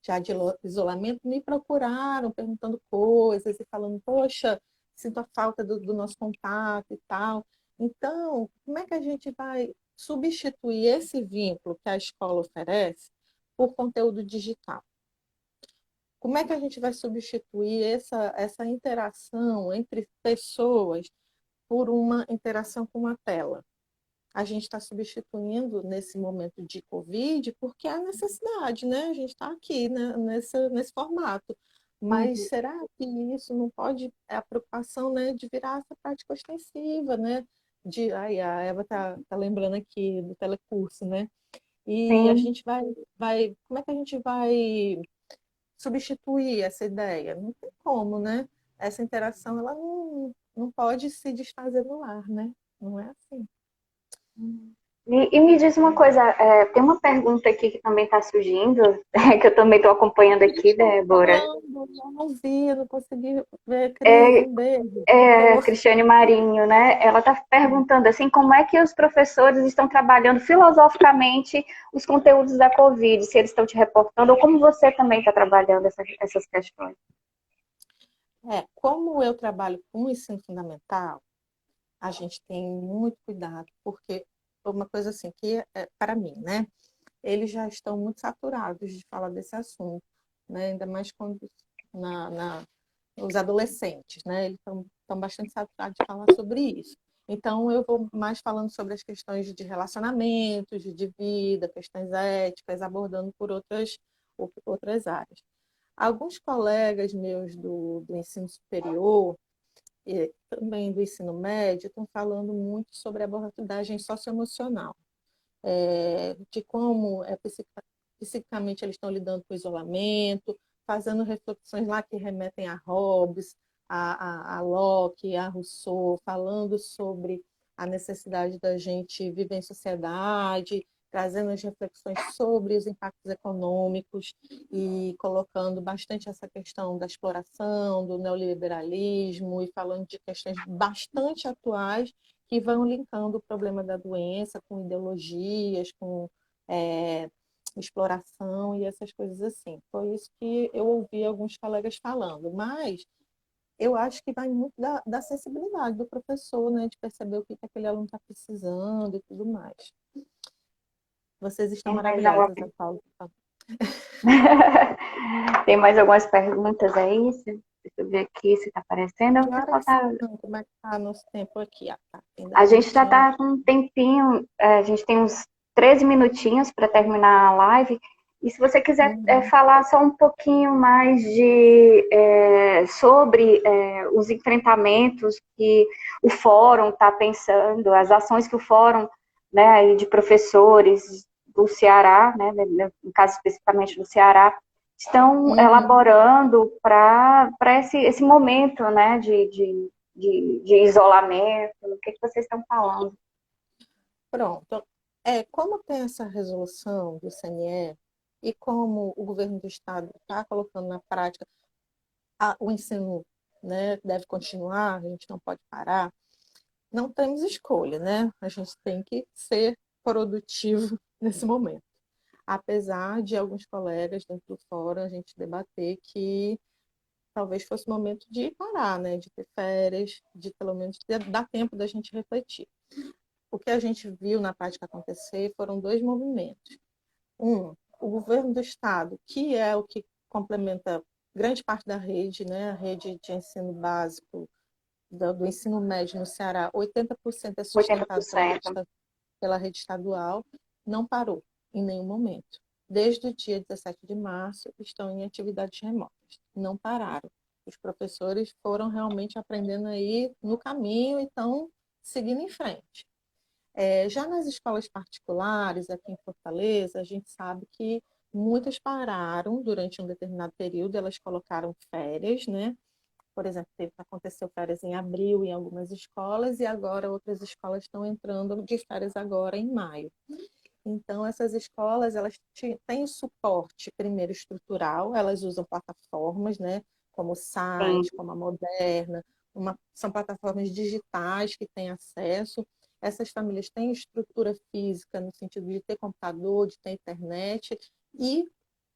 já de isolamento me procuraram, perguntando coisas e falando, poxa, sinto a falta do nosso contato e tal. Então, como é que a gente vai substituir esse vínculo que a escola oferece por conteúdo digital? Como é que a gente vai substituir essa interação entre pessoas por uma interação com uma tela? A gente está substituindo nesse momento de Covid porque é a necessidade, né? A gente está aqui, né, nesse formato. Mas será que isso não pode, é a preocupação, né, de virar essa prática ostensiva, né? A Eva tá lembrando aqui do telecurso, né? E a Sim. gente como é que a gente vai substituir essa ideia? Não tem como, né? Essa interação, ela não pode se desfazer no ar, né? Não é assim. E me diz uma coisa, tem uma pergunta aqui que também está surgindo, que eu também estou acompanhando aqui, Débora. Falando, eu não vi, eu não consegui ver. Cris, É, um beijo. é Cristiane Marinho, né? Ela está perguntando assim, como é que os professores estão trabalhando filosoficamente os conteúdos da Covid, se eles estão te reportando, ou como você também está trabalhando essas questões. Como eu trabalho com o ensino fundamental, a gente tem muito cuidado, porque é uma coisa assim que é para mim, né? Eles já estão muito saturados de falar desse assunto, né? Ainda mais quando na, na, os adolescentes, né? Eles estão bastante saturados de falar sobre isso. Então, eu vou mais falando sobre as questões de relacionamentos, de vida, questões éticas, abordando por outras áreas. Alguns colegas meus do ensino superior e também do ensino médio estão falando muito sobre a abordagem socioemocional, de como psicicamente eles estão lidando com o isolamento, fazendo reflexões lá que remetem a Hobbes, a Locke, a Rousseau, falando sobre a necessidade da gente viver em sociedade, trazendo as reflexões sobre os impactos econômicos e colocando bastante essa questão da exploração, do neoliberalismo e falando de questões bastante atuais que vão linkando o problema da doença com ideologias, com é, exploração e essas coisas assim. Foi isso que eu ouvi alguns colegas falando, mas eu acho que vai muito da sensibilidade do professor, né, de perceber o que aquele aluno está precisando e tudo mais. Vocês estão Tem mais alguma... maravilhosas, a Paula. Tem mais algumas perguntas aí? Deixa eu ver aqui se está aparecendo. O Que pessoal horas tá... são? Como é que está nosso tempo aqui? Ah, tá, tem 10 A gente já minutinhos. está com um tempinho, a gente tem uns 13 minutinhos para terminar a live. E se você quiser Uhum. falar só um pouquinho mais sobre os enfrentamentos que o fórum está pensando, as ações que o fórum, né, de professores do Ceará, né, no caso especificamente do Ceará, estão Uhum. elaborando para esse momento, né, de isolamento, o que vocês estão falando? Pronto. Como tem essa resolução do CNE e como o governo do estado está colocando na prática, o ensino, né, deve continuar, a gente não pode parar, não temos escolha, né? A gente tem que ser produtivo nesse momento. Apesar de alguns colegas dentro do fórum a gente debater que talvez fosse o momento de parar, né, de ter férias, de pelo menos dar tempo da gente refletir. O que a gente viu na prática acontecer foram dois movimentos. Um, o governo do estado, que é o que complementa grande parte da rede, né, a rede de ensino básico do ensino médio no Ceará, 80% é sustentado 80%. pela rede estadual, não parou em nenhum momento. Desde o dia 17 de março, estão em atividades remotas. Não pararam. Os professores foram realmente aprendendo aí no caminho e estão seguindo em frente. Já nas escolas particulares, aqui em Fortaleza, a gente sabe que muitas pararam durante um determinado período, elas colocaram férias, né? Por exemplo, aconteceu férias em abril em algumas escolas e agora outras escolas estão entrando de férias agora em maio. Então, essas escolas, elas têm o suporte, primeiro, estrutural, elas usam plataformas, né, como o Sim, site, como a Moderna, são plataformas digitais que têm acesso. Essas famílias têm estrutura física, no sentido de ter computador, de ter internet, e um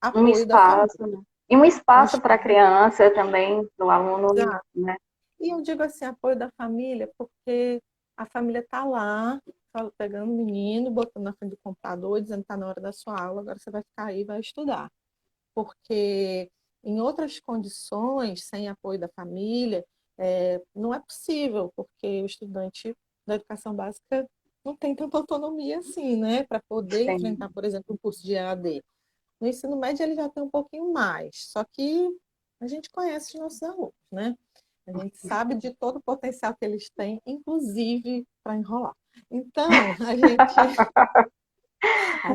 apoio da família. espaço, né? E um espaço para a criança também, para o aluno, Exato. né? E eu digo assim, apoio da família, porque a família está lá, pegando o menino, botando na frente do computador, dizendo que está na hora da sua aula, agora você vai ficar aí e vai estudar. Porque em outras condições, sem apoio da família, não é possível, porque o estudante da educação básica não tem tanta autonomia assim, né, para poder Sim. enfrentar, por exemplo, um curso de EAD. No ensino médio ele já tem um pouquinho mais, só que a gente conhece os nossos alunos, né? A gente sabe de todo o potencial que eles têm, inclusive para enrolar. Então, a gente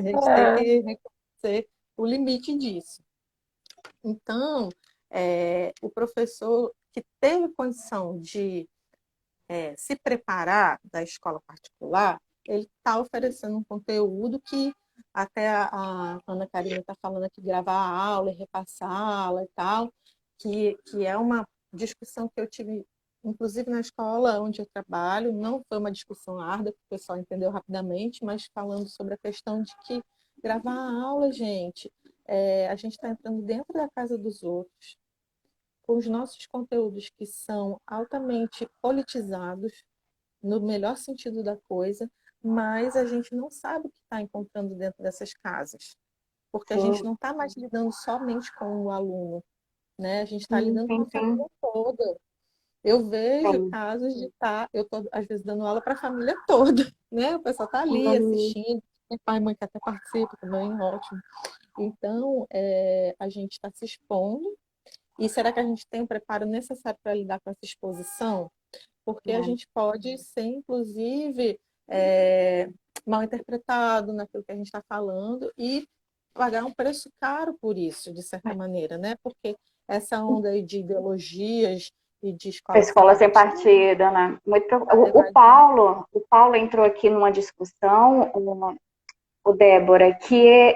tem que reconhecer o limite disso. Então, o professor que teve condição de se preparar da escola particular, ele está oferecendo um conteúdo que até a Ana Karina está falando aqui, gravar a aula e repassá-la e tal, que é uma discussão que eu tive, inclusive na escola onde eu trabalho, não foi uma discussão árdua, que o pessoal entendeu rapidamente, mas falando sobre a questão de que gravar a aula, gente, a gente está entrando dentro da casa dos outros, com os nossos conteúdos que são altamente politizados, no melhor sentido da coisa, mas a gente não sabe o que está encontrando dentro dessas casas, porque a gente Sim, não está mais lidando somente com o aluno, né? A gente está sim, lidando com sim, a sim, família toda. Eu vejo sim. casos de estar, eu estou às vezes dando aula para a família toda, né? O pessoal está ali Hum, assistindo, tem pai e mãe que até participa também, ótimo. Então, a gente está se expondo, e será que a gente tem o preparo necessário para lidar com essa exposição? Porque a é. gente pode ser, inclusive, é, mal interpretado naquilo que a gente está falando e pagar um preço caro por isso, de certa maneira, né? Porque essa onda aí de ideologias e de A escola sem escola sem partido partida, né? vai levar. O Paulo entrou aqui numa discussão, o Débora, que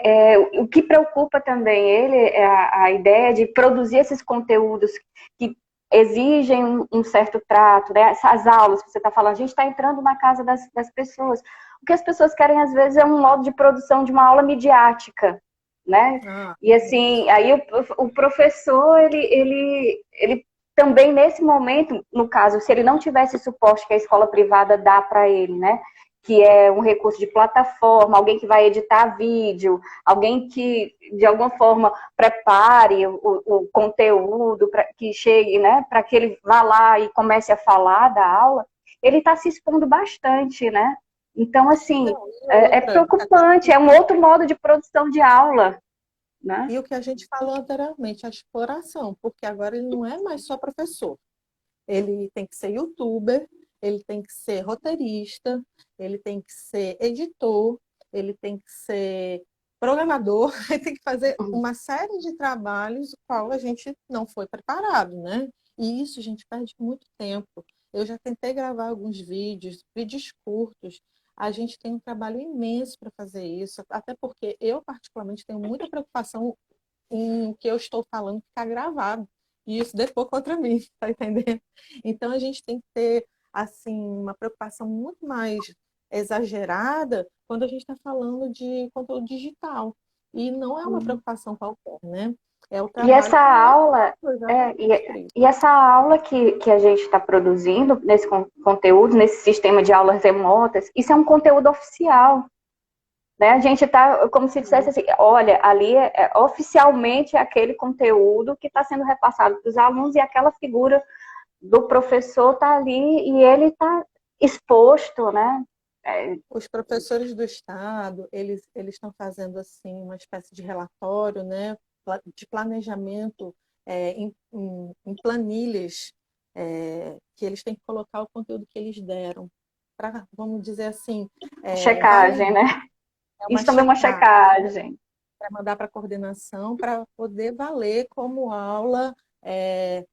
o que preocupa também ele é a ideia de produzir esses conteúdos que exigem um certo trato, né? Essas aulas que você está falando, a gente está entrando na casa das pessoas. O que as pessoas querem, às vezes, é um modo de produção de uma aula midiática, né? Ah, E assim, aí o professor, ele também, nesse momento, no caso, se ele não tivesse suporte que a escola privada dá para ele, né? Que é um recurso de plataforma, alguém que vai editar vídeo, alguém que, de alguma forma, prepare o conteúdo para que chegue, né, para que ele vá lá e comece a falar da aula, ele está se expondo bastante, né? Então, assim, não, e é outra, até preocupante, é um outro modo de produção de aula, né? e o que a gente falou anteriormente, a exploração, porque agora ele não é mais só professor. Ele tem que ser youtuber, ele tem que ser roteirista, ele tem que ser editor, ele tem que ser programador, ele tem que fazer uma série de trabalhos o qual a gente não foi preparado, né? E isso a gente perde muito tempo. Eu já tentei gravar alguns vídeos, vídeos curtos. A gente tem um trabalho imenso para fazer isso, até porque eu, particularmente, tenho muita preocupação em que eu estou falando ficar gravado. E isso depois contra mim, tá entendendo? Então a gente tem que ter assim uma preocupação muito mais exagerada quando a gente está falando de conteúdo digital. E não é uma preocupação qualquer, né? É o E trabalho essa que nós aula, temos exatamente por isso. e essa aula que a gente está produzindo nesse conteúdo, nesse sistema de aulas remotas, isso é um conteúdo oficial. Né? A gente está como se dissesse assim, olha, ali oficialmente é aquele conteúdo que está sendo repassado para os alunos e aquela figura do professor está ali e ele está exposto, né? É, Os professores do Estado, eles estão fazendo assim uma espécie de relatório, né, de planejamento em planilhas, que eles têm que colocar o conteúdo que eles deram para, vamos dizer assim, checagem, validar, né? uma Isso também é uma checagem checagem. para mandar para a coordenação para poder valer como aula é,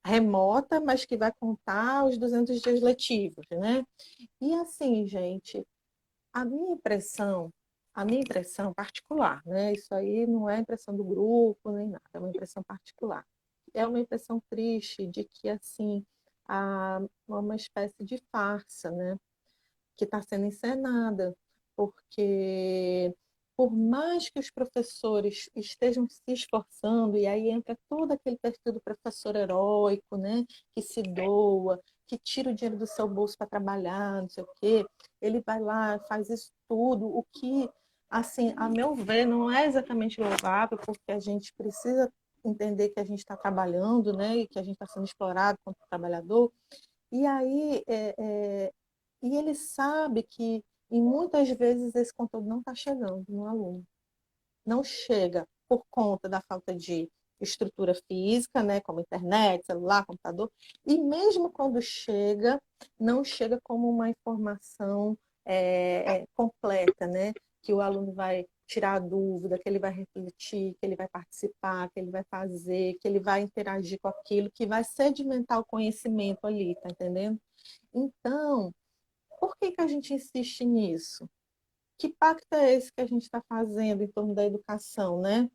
remota, mas que vai contar os 200 dias letivos, né? E assim, gente, a a minha impressão particular, né? Isso aí não é impressão do grupo nem nada, é uma impressão particular. É uma impressão triste de que assim há uma espécie de farsa, né? Que está sendo encenada, porque por mais que os professores estejam se esforçando, e aí entra todo aquele perfil do professor heróico, né, que se doa, que tira o dinheiro do seu bolso para trabalhar, não sei o quê, ele vai lá, faz isso tudo, o que, assim, a meu ver, não é exatamente louvável, porque a gente precisa entender que a gente está trabalhando, né, e que a gente está sendo explorado como trabalhador, e aí e ele sabe que, e muitas vezes, esse conteúdo não está chegando no aluno. Não chega por conta da falta de estrutura física, né, como internet, celular, computador, e mesmo quando chega, não chega como uma informação completa, né, que o aluno vai tirar a dúvida, que ele vai refletir, que ele vai participar, que ele vai fazer, que ele vai interagir com aquilo, que vai sedimentar o conhecimento ali, tá entendendo? Então, Por que que a gente insiste nisso? Que pacto é esse que a gente está fazendo em torno da educação, né?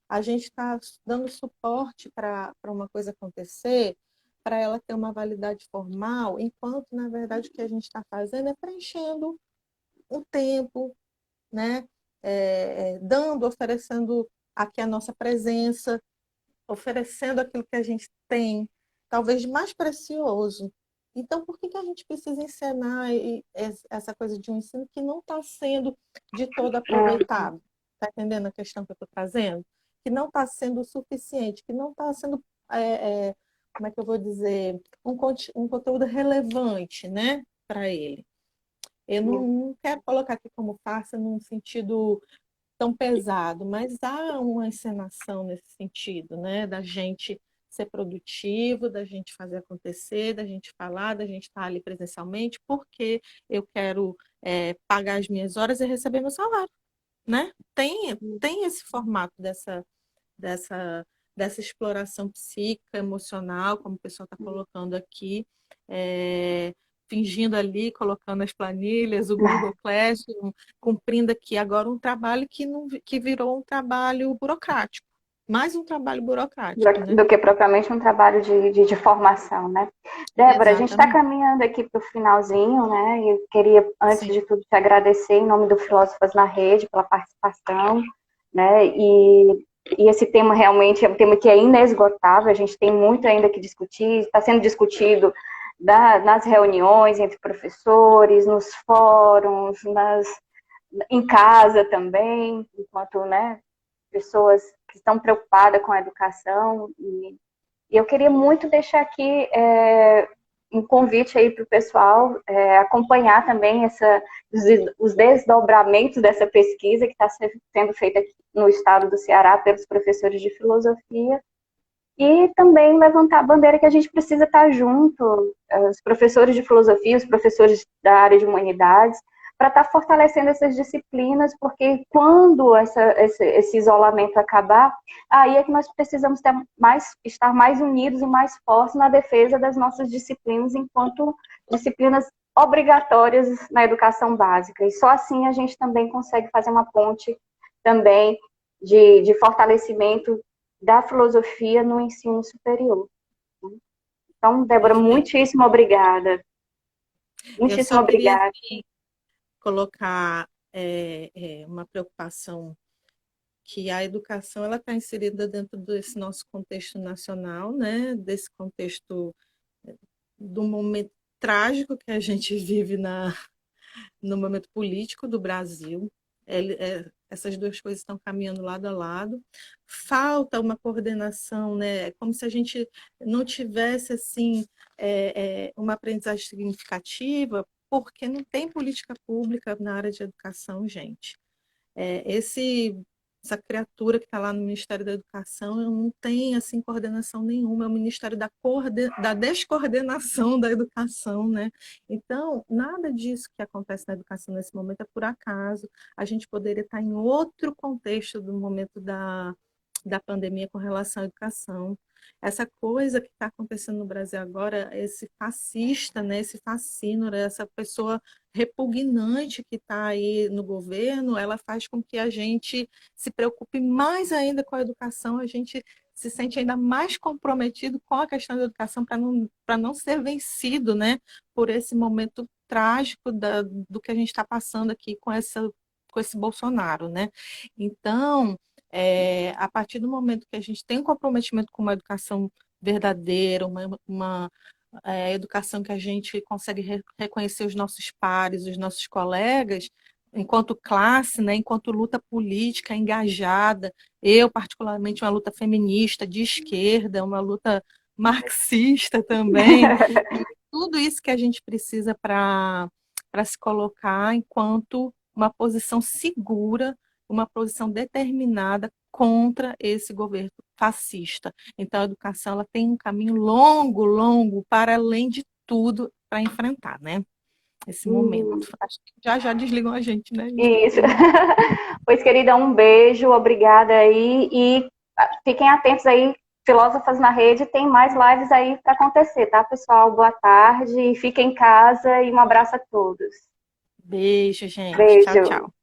A gente está dando suporte para uma coisa acontecer, para ela ter uma validade formal, enquanto, na verdade, o que a gente está fazendo é preenchendo o tempo, né? Dando, oferecendo aqui a nossa presença, oferecendo aquilo que a gente tem, talvez de mais precioso. Então, por que que a gente precisa ensinar essa coisa de um ensino que não está sendo de todo É, aproveitado? Está entendendo a questão que eu estou trazendo? Que não está sendo o suficiente, que não está sendo, como é que eu vou dizer, um conteúdo relevante, né, para ele. Eu não quero colocar aqui como farsa num sentido tão pesado, mas há uma encenação nesse sentido, né? Da gente ser produtivo, da gente fazer acontecer, da gente falar, da gente estar ali presencialmente, porque eu quero pagar as minhas horas e receber meu salário, né? Tem esse formato dessa, dessa exploração psíquica, emocional, como o pessoal está colocando aqui, é, fingindo ali, colocando as planilhas, o Google Classroom, cumprindo aqui agora um trabalho que, não, que virou um trabalho burocrático, mais um trabalho burocrático, né? do que propriamente um trabalho de formação, né? Débora, a gente está Exatamente. caminhando aqui para o finalzinho, né? E eu queria, antes Sim. de tudo, te agradecer em nome do Filósofas na Rede pela participação, né? E esse tema realmente é um tema que é inesgotável, a gente tem muito ainda que discutir, está sendo discutido nas reuniões entre professores, nos fóruns, em casa também, enquanto, né, pessoas que estão preocupadas com a educação. E eu queria muito deixar aqui um convite aí para o pessoal acompanhar também os desdobramentos dessa pesquisa que está sendo feita aqui no estado do Ceará pelos professores de filosofia e também levantar a bandeira que a gente precisa estar junto, os professores de filosofia, os professores da área de humanidades, para estar fortalecendo essas disciplinas, porque quando esse isolamento acabar, aí é que nós precisamos estar mais unidos e mais fortes na defesa das nossas disciplinas enquanto disciplinas obrigatórias na educação básica. E só assim a gente também consegue fazer uma ponte também de fortalecimento da filosofia no ensino superior. Então, Débora, Perfeito. muitíssimo obrigada. Eu Muitíssimo só queria obrigada. assim, colocar uma preocupação que a educação ela está inserida dentro desse nosso contexto nacional, né? Desse contexto do momento trágico que a gente vive no momento político do Brasil. Essas duas coisas estão caminhando lado a lado. Falta uma coordenação, né? É como se a gente não tivesse assim uma aprendizagem significativa, porque não tem política pública na área de educação, gente. Essa criatura que está lá no Ministério da Educação não tem assim coordenação nenhuma, é o Ministério da descoordenação da educação, né? Então, nada disso que acontece na educação nesse momento é por acaso. A gente poderia estar em outro contexto do momento da pandemia com relação à educação. Essa coisa que está acontecendo no Brasil agora, esse fascista, né, esse fascínio, essa pessoa repugnante que está aí no governo, ela faz com que a gente se preocupe mais ainda com a educação, a gente se sente ainda mais comprometido com a questão da educação para não ser vencido, né, por esse momento trágico do que a gente está passando aqui com esse Bolsonaro, né? Então, a partir do momento que a gente tem um comprometimento com uma educação verdadeira, uma educação que a gente consegue reconhecer os nossos pares, os nossos colegas, enquanto classe, né, enquanto luta política engajada, eu particularmente uma luta feminista de esquerda, uma luta marxista também, e tudo isso que a gente precisa para se colocar enquanto uma posição segura, uma posição determinada contra esse governo fascista. Então, a educação ela tem um caminho longo, longo, para além de tudo, para enfrentar, né? Esse momento. Acho que já já desligam a gente, né? A gente tem que Isso. terminar. Pois, querida, um beijo, obrigada aí. E fiquem atentos aí Filósofas na Rede tem mais lives aí para acontecer, tá, pessoal? Boa tarde, fiquem em casa e um abraço a todos. Beijo, gente. Tchau, Beijo. tchau.